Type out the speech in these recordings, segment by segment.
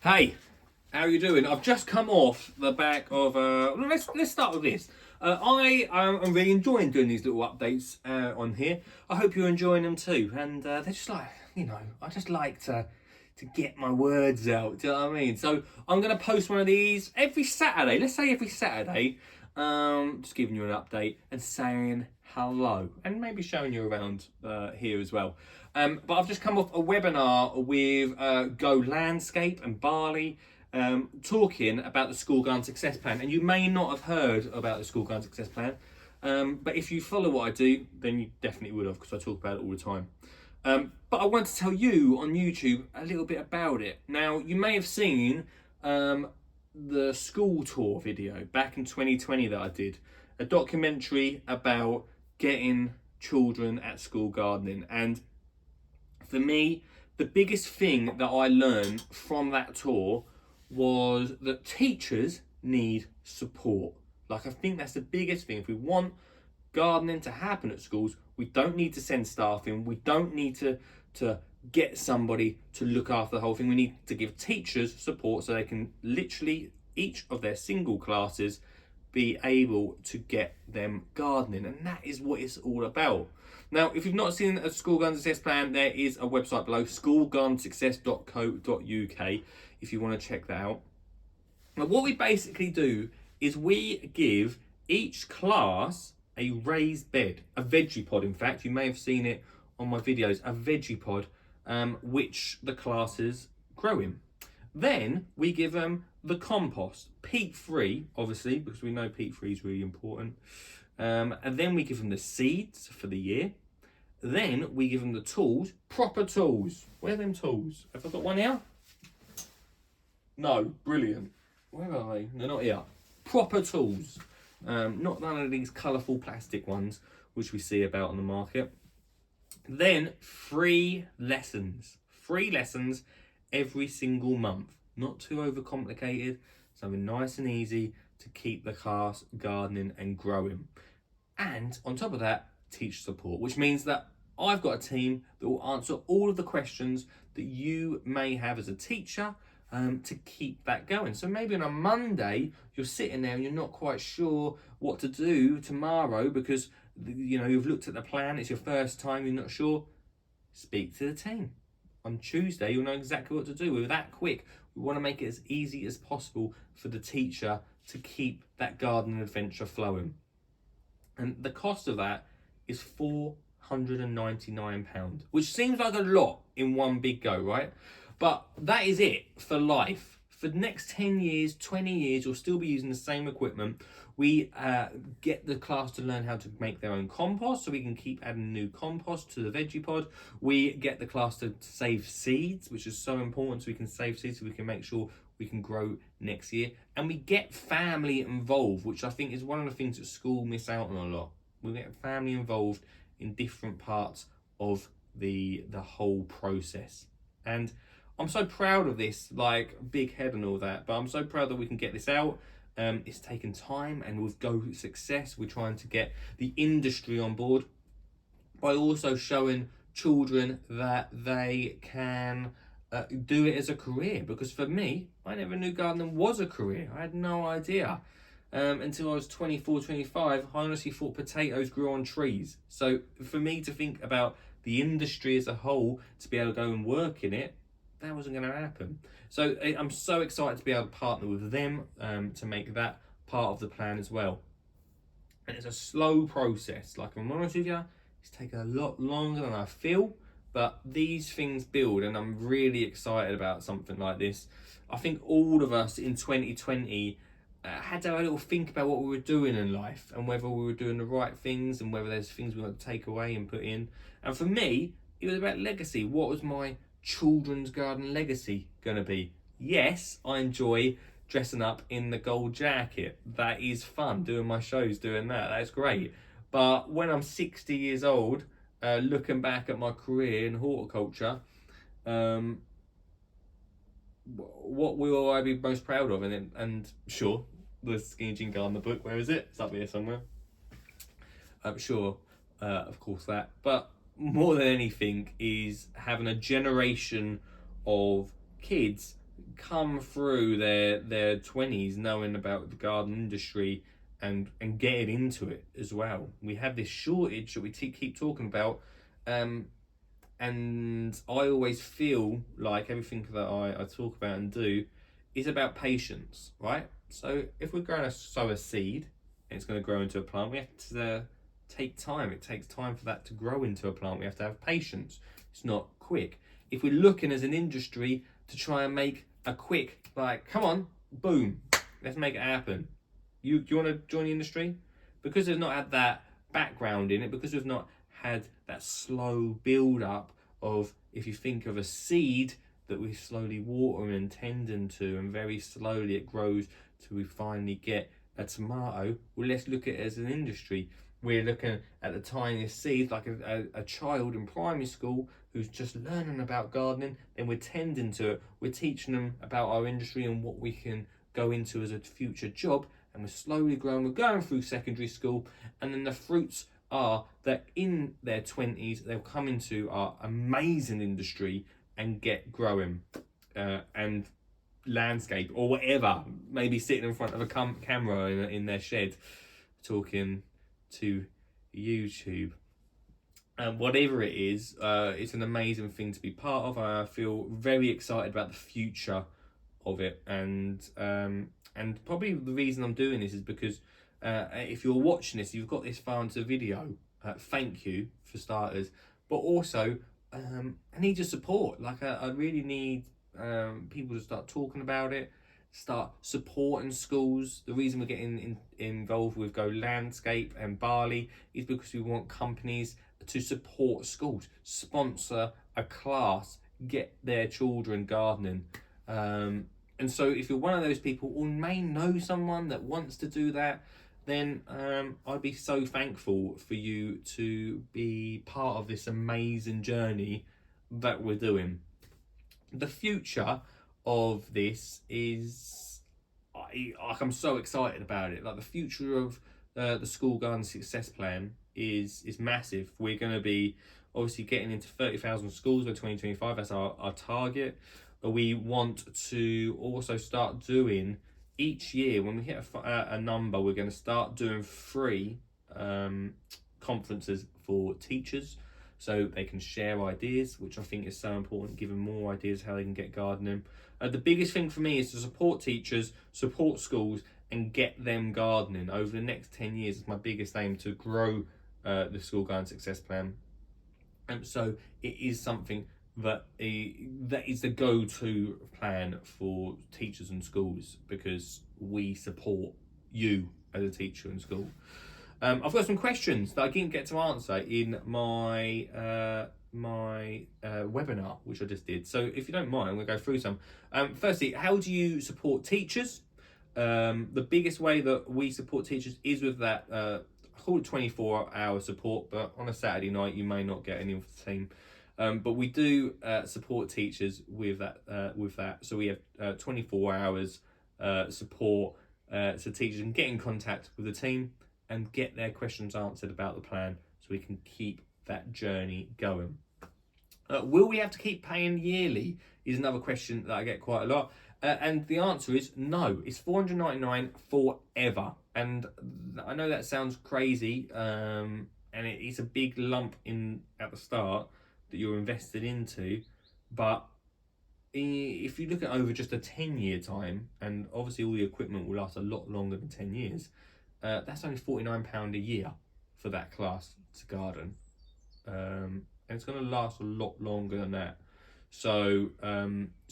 Hey, how are you doing? I've just come off the back of let's start with this. I am really enjoying doing these little updates on here. I hope you're enjoying them too. And they're just like, I just like to get my words out. Do you know what I mean? So I'm gonna post one of these every Saturday. Let's say every Saturday. Just giving you an update and saying hello and maybe showing you around here as well. But I've just come off a webinar with Go Landscape and Barley talking about the School Garden Success Plan. And you may not have heard about the School Garden Success Plan, but if you follow what I do, then you definitely would have, because I talk about it all the time. But I wanted to tell you on YouTube a little bit about it. Now, you may have seen the school tour video back in 2020 that I did, a documentary about getting children at school gardening. And for me, the biggest thing that I learned from that tour was that teachers need support. Like, I think that's the biggest thing. If we want gardening to happen at schools, we don't need to send staff in. We don't need to get somebody to look after the whole thing. We need to give teachers support so they can literally, each of their single classes, be able to get them gardening. And that is what it's all about. Now, if you've not seen a School Garden Success Plan, there is a website below, schoolgardensuccess.co.uk, if you want to check that out. Now, what we basically do is we give each class a raised bed, a veggie pod. In fact, you may have seen it on my videos, a veggie pod, which the classes grow in. Then we give them the compost, peat-free, obviously, because we know peat-free is really important. And then we give them the seeds for the year. Then we give them the tools, proper tools. Where are them tools? Have I got one here? No, brilliant. Where are they? They're not here. Proper tools. Not none of these colourful plastic ones, which we see about on the market. Then free lessons. Free lessons every single month. Not too overcomplicated. Something nice and easy to keep the class gardening and growing. And on top of that, teacher support, which means that I've got a team that will answer all of the questions that you may have as a teacher to keep that going. So maybe on a Monday, you're sitting there and you're not quite sure what to do tomorrow because you've looked at the plan, it's your first time, you're not sure. Speak to the team. On Tuesday, you'll know exactly what to do. We're that quick. We want to make it as easy as possible for the teacher to keep that gardening adventure flowing. And the cost of that is £499, which seems like a lot in one big go, right? But that is it for life. For the next 10 years, 20 years, you'll still be using the same equipment. We get the class to learn how to make their own compost, so we can keep adding new compost to the veggie pod. We get the class to save seeds, which is so important, so we can save seeds so we can make sure we can grow next year. And we get family involved, which I think is one of the things that school miss out on a lot. We get family involved in different parts of the whole process. And I'm so proud of this, like big head and all that, but I'm so proud that we can get this out. It's taken time, and with Go Success, we're trying to get the industry on board by also showing children that they can do it as a career. Because for me, I never knew gardening was a career. I had no idea. Until I was 24, 25, I honestly thought potatoes grew on trees. So for me to think about the industry as a whole, to be able to go and work in it, that wasn't going to happen. So I'm so excited to be able to partner with them to make that part of the plan as well. And it's a slow process. Like, I'm honest with you, it's taken a lot longer than I feel, but these things build, and I'm really excited about something like this. I think all of us in 2020 had to have a little think about what we were doing in life and whether we were doing the right things and whether there's things we want to take away and put in. And for me, it was about legacy. What was my children's garden legacy going to be? Yes, I enjoy dressing up in the gold jacket. That is fun, doing my shows, doing that. That's great. But when I'm 60 years old, looking back at my career in horticulture, what will I be most proud of? And sure, the Skinny Jean Gardener book, where is it? It's up here somewhere. I'm sure, of course, that. But more than anything is having a generation of kids come through their 20s knowing about the garden industry and getting into it as well. We have this shortage that we keep talking about, and I always feel like everything that I talk about and do is about patience, right? So if we're going to sow a seed and it's going to grow into a plant, we have to take time. It takes time for that to grow into a plant. We have to have patience. It's not quick. If we're looking as an industry to try and make a quick, like, come on, boom, let's make it happen. Do you want to join the industry? Because they've not had that background in it, because we've not had that slow build up of, if you think of a seed that we slowly water and tend into, and very slowly it grows till we finally get a tomato. Well, let's look at it as an industry. We're looking at the tiniest seed, like a child in primary school who's just learning about gardening, and we're tending to it. We're teaching them about our industry and what we can go into as a future job, and we're slowly growing. We're going through secondary school, and then the fruits are that in their 20s they'll come into our amazing industry and get growing and landscape or whatever, maybe sitting in front of a camera in their shed talking to YouTube. And whatever it is, it's an amazing thing to be part of. I feel very excited about the future of it, and probably the reason I'm doing this is because if you're watching this, you've got this far into the video. Thank you for starters, but also I need your support. Like I really need people to start talking about it, start supporting schools. The reason we're getting involved with Go Landscape and Barley is because we want companies to support schools, sponsor a class, get their children gardening. And so if you're one of those people or may know someone that wants to do that, then I'd be so thankful for you to be part of this amazing journey that we're doing. The future of this is, I'm so excited about it. Like the future of the School Garden Success Plan is massive. We're going to be obviously getting into 30,000 schools by 2025. That's our target. We want to also start doing each year, when we hit a number, we're going to start doing free conferences for teachers so they can share ideas, which I think is so important, giving more ideas how they can get gardening. The biggest thing for me is to support teachers, support schools, and get them gardening. Over the next 10 years, it's my biggest aim to grow the School Garden Success Plan. And so it is something that is the go-to plan for teachers and schools, because we support you as a teacher in school. I've got some questions that I didn't get to answer in my webinar, which I just did. So if you don't mind, I'm going to go through some. Firstly, how do you support teachers? The biggest way that we support teachers is with that, I call it 24-hour support, but on a Saturday night you may not get any of the team. But we do support teachers with that. So we have 24 hours support, so teachers can get in contact with the team and get their questions answered about the plan, so we can keep that journey going. Will we have to keep paying yearly is another question that I get quite a lot. And the answer is no. It's $499 forever. And I know that sounds crazy, and it's a big lump at the start that you're invested into, but if you look at over just a 10-year time, and obviously all the equipment will last a lot longer than 10 years, that's only £49 a year for that class to garden, and it's going to last a lot longer than that. So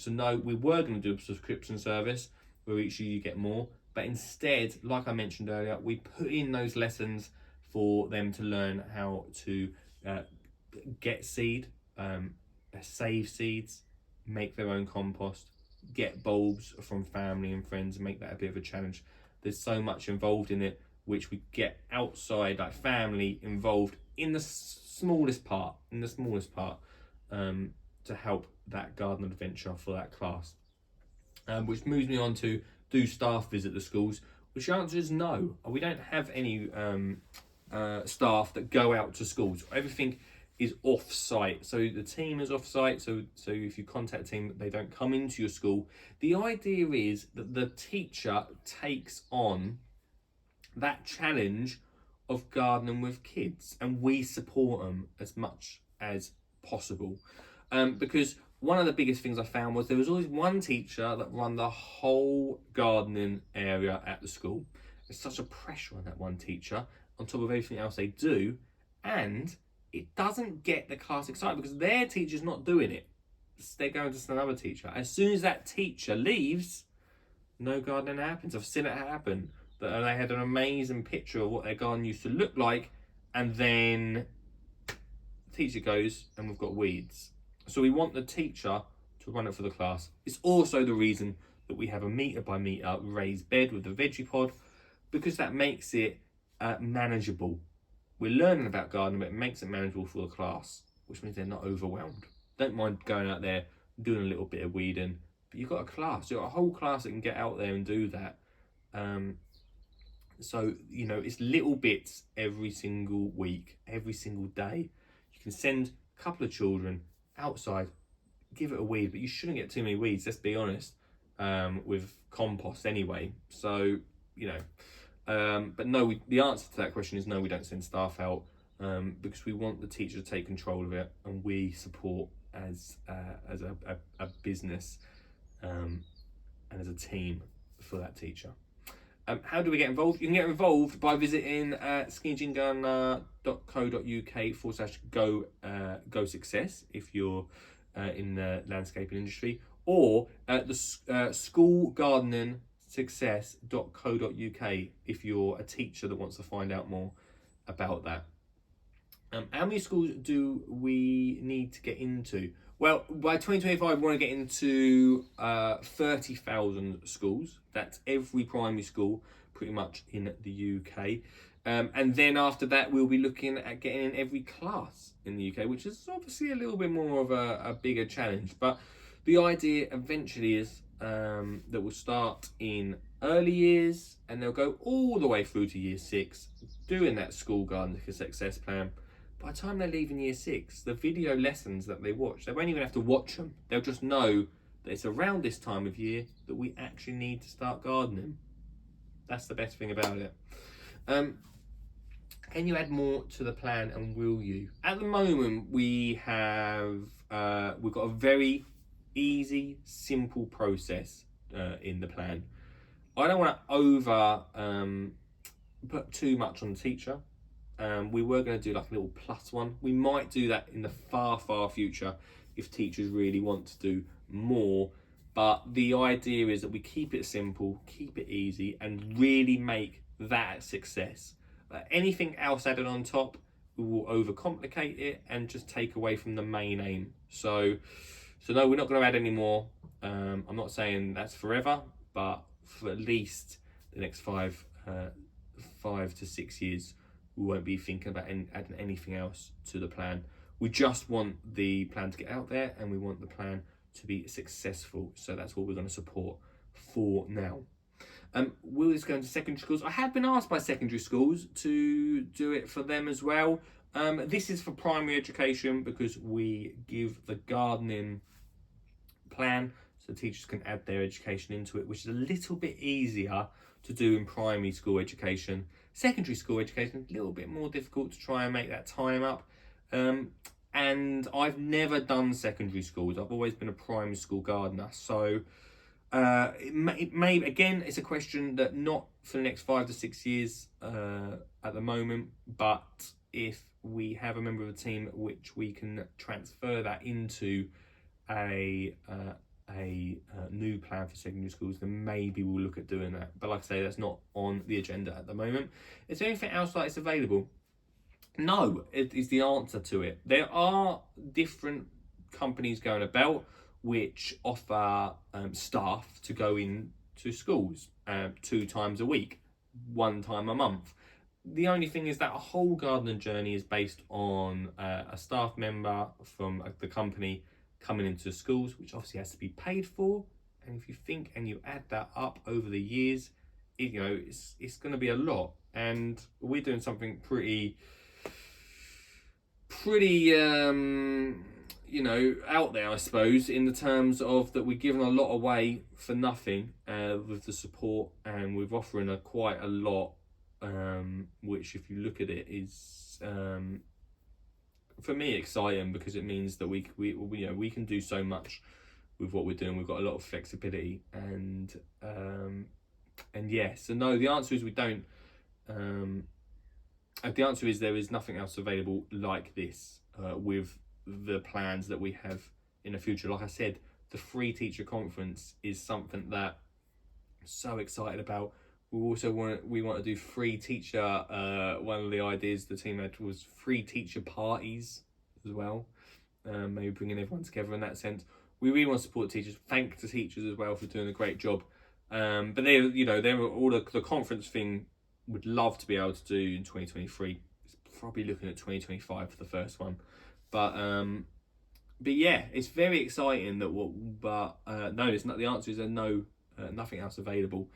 no, we were going to do a subscription service where each year you get more, but instead, like I mentioned earlier, we put in those lessons for them to learn how to get seed, save seeds, make their own compost, get bulbs from family and friends, and make that a bit of a challenge. There's so much involved in it, which we get outside, like family involved in the smallest part, to help that garden adventure for that class. Which moves me on to, do staff visit the schools? Which the answer is no. We don't have any staff that go out to schools. Everything is off-site. So the team is off-site. So if you contact a team, they don't come into your school. The idea is that the teacher takes on that challenge of gardening with kids, and we support them as much as possible. Because one of the biggest things I found was there was always one teacher that run the whole gardening area at the school. There's such a pressure on that one teacher on top of everything else they do, and it doesn't get the class excited because their teacher's not doing it. They're going to another teacher. As soon as that teacher leaves, no gardening happens. I've seen it happen. That they had an amazing picture of what their garden used to look like, and then the teacher goes and we've got weeds. So we want the teacher to run it for the class. It's also the reason that we have a metre by metre raised bed with the veggie pod, because that makes it manageable. We're learning about gardening, but it makes it manageable for the class, which means they're not overwhelmed. Don't mind going out there doing a little bit of weeding, but you've got a class. You've got a whole class that can get out there and do that. So, you know, it's little bits every single week, every single day. You can send a couple of children outside, give it a weed, but you shouldn't get too many weeds, let's be honest, with compost anyway. So, you know, but no, the answer to that question is no, we don't send staff out, because we want the teacher to take control of it, and we support as a business and as a team for that teacher. How do we get involved? You can get involved by visiting skinnygingardener.co.uk/go success if you're in the landscaping industry, or the schoolgardeningsuccess.co.uk if you're a teacher that wants to find out more about that. How many schools do we need to get into? Well, by 2025, we want to get into 30,000 schools. That's every primary school pretty much in the UK. And then after that, we'll be looking at getting in every class in the UK, which is obviously a little bit more of a bigger challenge. But the idea eventually is that we'll start in early years and they'll go all the way through to year 6, doing that school garden success plan. By the time they leave in year 6, the video lessons that they watch, they won't even have to watch them. They'll just know that it's around this time of year that we actually need to start gardening. That's the best thing about it. Can you add more to the plan, and will you? At the moment, we've got a very easy, simple process in the plan. I don't want to put too much on the teacher. We were going to do like a little plus one. We might do that in the far future if teachers really want to do more. But the idea is that we keep it simple, keep it easy, and really make that a success. Anything else added on top, we will overcomplicate it and just take away from the main aim. So no, we're not going to add any more. I'm not saying that's forever, but for at least the next 5 to 6 years, we won't be thinking about adding anything else to the plan. We just want the plan to get out there, and we want the plan to be successful. So that's what we're going to support for now. Will this go into secondary schools? I have been asked by secondary schools to do it for them as well. This is for primary education because we give the gardening plan so teachers can add their education into it, which is a little bit easier to do in primary school education. Secondary school education is a little bit more difficult to try and make that time up. And I've never done secondary schools. I've always been a primary school gardener. So it may again, it's a question that not for the next 5 to 6 years at the moment, but if we have a member of the team which we can transfer that into a new plan for secondary schools, then maybe we'll look at doing that. But like I say, that's not on the agenda at the moment. Is there anything else that's available? No, it is the answer to it. There are different companies going about which offer staff to go into schools 2 times a week, 1 time a month. The only thing is that a whole gardening journey is based on a staff member from the company coming into schools, which obviously has to be paid for. And if you think and you add that up over the years, it's going to be a lot. And we're doing something pretty pretty you know, out there, I suppose, in the terms of that we're giving a lot away for nothing with the support, and we're offering quite a lot, which, if you look at it, is for me exciting, because it means that we you know, we can do so much with what we're doing. We've got a lot of flexibility, and yeah. So no, the answer is we don't. The answer is there is nothing else available like this with the plans that we have in the future. Like I said, the free teacher conference is something that I'm so excited about. We also want to do free teacher. One of the ideas the team had was free teacher parties as well. Maybe bringing everyone together in that sense. We really want to support teachers. Thank the teachers as well for doing a great job. But they, you know, they were all the conference thing. Would love to be able to do in 2023. It's probably looking at 2025 for the first one, but yeah, it's very exciting that no, it's not. The answer is no, nothing else available.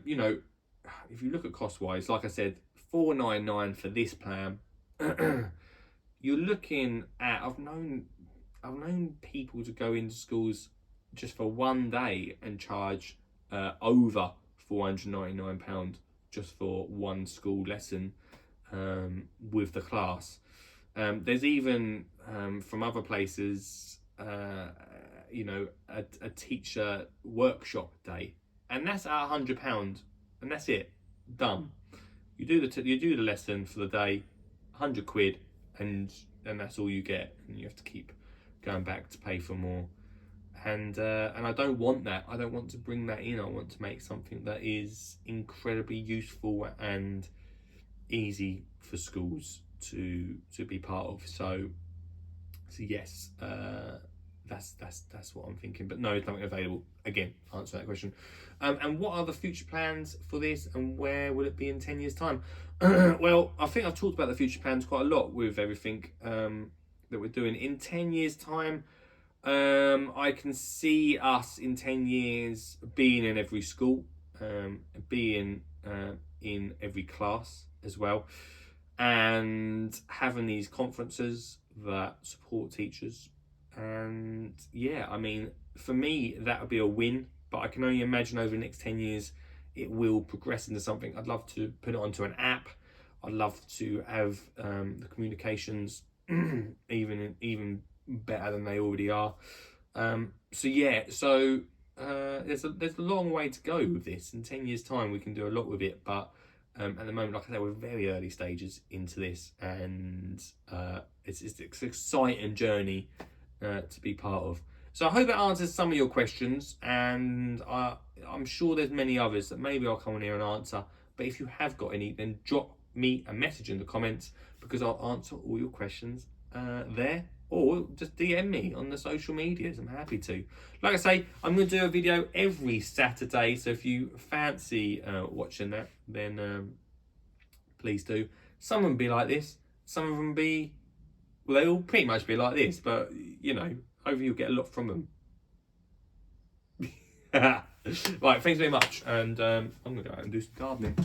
You know, if you look at cost wise, like I said, $499 for this plan. You're looking at, I've known people to go into schools just for one day and charge over £499 just for one school lesson with the class. There's even from other places, you know, a teacher workshop day, and that's at £100, and that's it, done. You do the lesson for the day, £100, and that's all you get, and you have to keep going back to pay for more. And I don't want that. I don't want to bring that in. I want to make something that is incredibly useful and easy for schools to be part of. So yes, that's what I'm thinking. But no, it's nothing available. Again, answer that question. And what are the future plans for this, and where will it be in 10 years' time? Well, I think I've talked about the future plans quite a lot with everything that we're doing. In 10 years' time, I can see us in 10 years being in every school, being in every class as well, and having these conferences that support teachers. And yeah, I mean, for me, that would be a win, but I can only imagine over the next 10 years it will progress into something. I'd love to put it onto an app. I'd love to have the communications even better than they already are. So yeah, there's a long way to go with this. In 10 years' time, we can do a lot with it, but at the moment, like I said, we're very early stages into this, and it's an exciting journey to be part of. So I hope that answers some of your questions, and I'm sure there's many others that maybe I'll come on here and answer. But if you have got any, then drop me a message in the comments, because I'll answer all your questions there, or just DM me on the social medias. I'm happy to. Like I say, I'm going to do a video every Saturday, so if you fancy watching that, then please do. Some of them be like this, some of them be, well, they all pretty much be like this, but you know, hopefully you'll get a lot from them. Right, thanks very much, and I'm going to go out and do some gardening.